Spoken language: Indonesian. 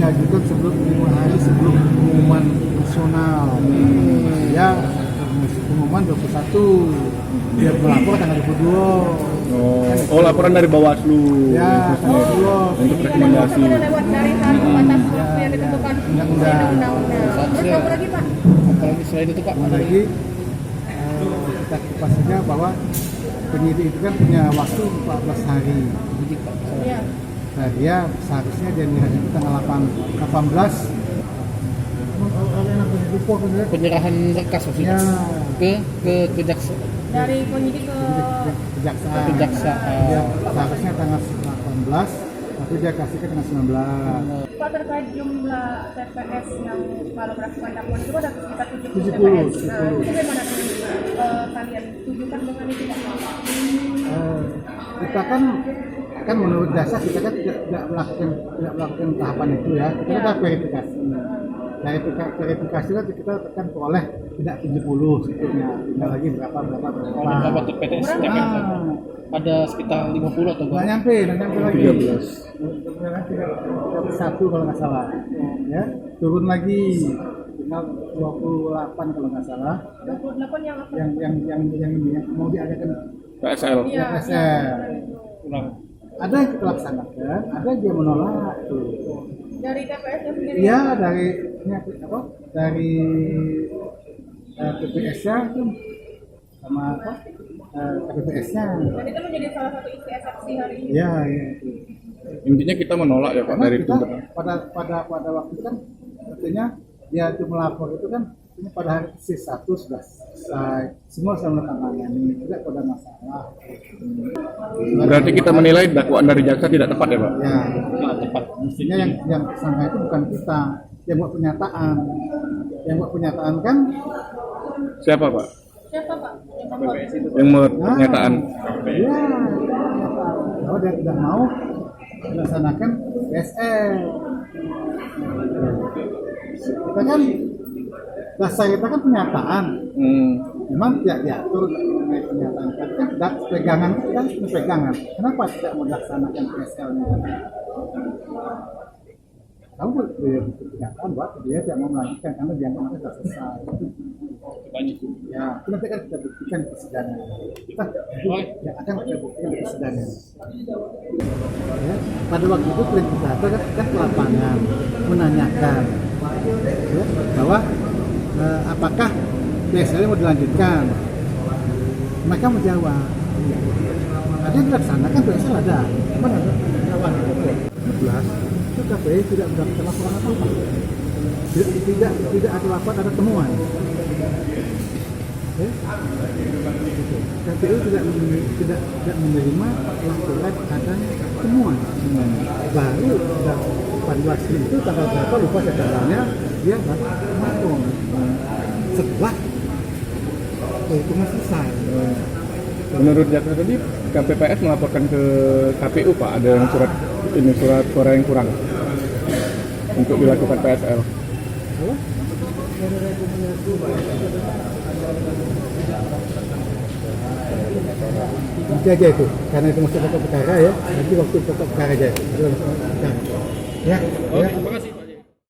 diajukan sebelum 5 hari sebelum pengumuman nasional. Ya, pengumuman 21. Dia melapor tanggal 22. Laporan dari Bawaslu. Ya, tanggal 22. Untuk rekomendasi. Sudah lewat dari batas waktu yang ditentukan undang-undang. Terus apa lagi Pak? Apalagi selain itu Pak? Apalagi kita kupas saja bahwa penyidik itu kan punya waktu 14 hari. Iya. Nah, dia seharusnya dia menyerahkan itu tanggal 18. Penyerahan berkas maksudnya ke jaksa. Dari penyidik ke kejaksaan. Dia seharusnya tanggal 18, tapi dia kasih ke tanggal 19. Pak, terkait jumlah TPS yang kalau melakukan dakwaan itu ada sekitar 70 70. TPS. Nah, itu bagaimana kalian tujukan dengan itu Pak? Kita kan menurut dasar kita kan tidak melakukan tahapan itu ya. Kita ada verifikasi. Dari verifikasi kan kita tekan peroleh tidak 70 sebetulnya, tinggal lagi berapa. Berapa TPS? Ada sekitar 50 atau nggak nyampe lagi. 31 kalau nggak salah. Ya, turun lagi tinggal 28 kalau nggak salah. 28 yang apa? Yang ini yang mau diadakan PSL. Iya. PSL. Kurang. Ada yang kita laksanakan, ada yang dia menolak tuh. Dari TPS-nya sendiri? Iya, dari TPS-nya itu sama KPPS-nya. Dan itu menjadi salah satu isi eksepsi hari ini. Iya. Intinya kita menolak ya Pak Karena dari kita tuntutan. pada waktu itu kan artinya dia itu melapor itu kan ini pada hari C1 sudah selesai, semua sudah menandatangani, tidak ada masalah. Berarti kita menilai dakwaan dari jaksa tidak tepat ya Pak? Ya, Tidak tepat. mestinya yang tersangka itu bukan kita, yang buat pernyataan. Yang buat pernyataan kan Siapa Pak? Siapa Pak? Yang membuat? Yang membuat pernyataan? ya, kalau dia tidak mau melaksanakan PSL. Kita kan dasar kita kan pernyataan. Memang tidak diatur mengenai pernyataan. Tapi kan pegangan kita harus pegangan. Kenapa tidak mau melaksanakan PSL-nya? Kamu pernyataan buat dia tidak mau melanjutkan karena dia anggap sudah selesai. Ya, itu nanti kan kita buktikan di persidangan. Kita yang akan kita buktikan di persidangan. Ya, pada waktu itu klien kita kan ke lapangan menanyakan ya, bahwa apakah PSL mau dilanjutkan. Mereka menjawab ada yang dilaksanakan PSL ada, mana ada kawan 17 itu KPI tidak mendapatkan laporan apa-apa, tidak ada laporan, ada temuan. KPU tidak menerima laporan ada temuan. Baru Panwaslu itu tanggal berapa lupa sejarahnya dia melaporkan setelah perhitungan selesai. Menurut jaksa tadi KPPS melaporkan ke KPU Pak, ada yang surat suara yang kurang untuk dilakukan PSL. Nanti aja itu, karena itu masih pokok perkara ya. Nanti waktu pokok perkara aja. Ya. Terima kasih.